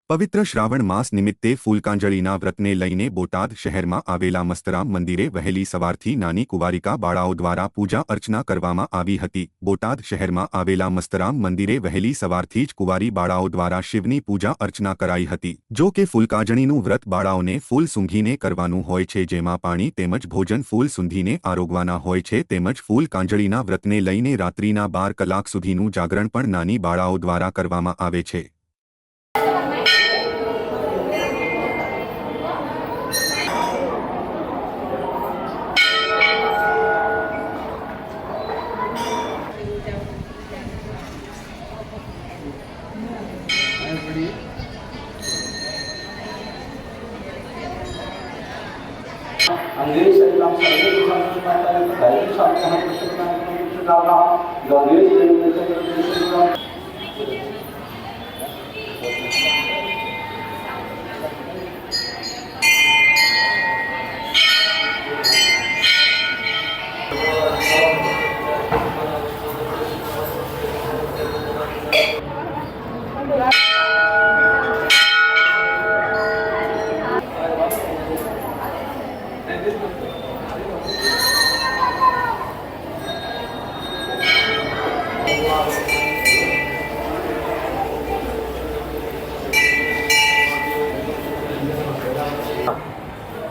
પવિત્ર શ્રાવણ માસ નિમિત્તે ફૂલકાંજળીના વ્રતને લઈને બોટાદ શહેરમાં આવેલા મસ્તરામ મંદિરે વહેલી સવારથી નાની કુંવારિકા બાળાઓ દ્વારા પૂજા અર્ચના કરવામાં આવી હતી। બોટાદ શહેરમાં આવેલા મસ્તરામ મંદિરે વહેલી સવારથી જ કુંવારી બાળાઓ દ્વારા શિવની પૂજા અર્ચના કરાઈ હતી। જો કે ફૂલકાંજળીનું વ્રત બાળાઓને ફૂલ સૂંઘીને કરવાનું હોય છે, જેમાં પાણી તેમજ ભોજન ફૂલ સૂંઘીને આરોગવાના હોય છે। તેમજ ફૂલકાંજળીના વ્રતને લઈને રાત્રિના 12 કલાક સુધીનું જાગરણ પણ નાની બાળાઓ દ્વારા કરવામાં આવે છે।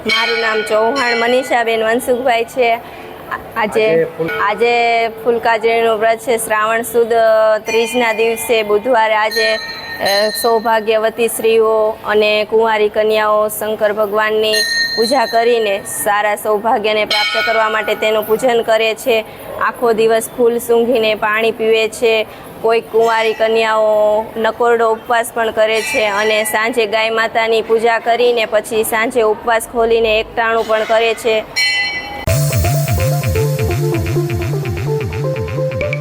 મારું નામ ચૌહાણ મનીષાબેન વનસુખભાઈ છે। આજે ફૂલકાંજળીનું વ્રત છે। શ્રાવણ સુદ ત્રીજના દિવસે બુધવારે આજે સૌભાગ્યવતી સ્ત્રીઓ અને કુંવારી કન્યાઓ શંકર ભગવાનની પૂજા કરીને સારા સૌભાગ્યને પ્રાપ્ત કરવા માટે તેનું પૂજન કરે છે। આખો દિવસ ફૂલ સૂંઘીને પાણી પીવે છે। કોઈ કુંવારી કન્યાઓ નકોરડો ઉપવાસ પણ કરે છે અને સાંજે ગાય માતાની પૂજા કરીને પછી સાંજે ઉપવાસ ખોલીને એકટાણું પણ કરે છે।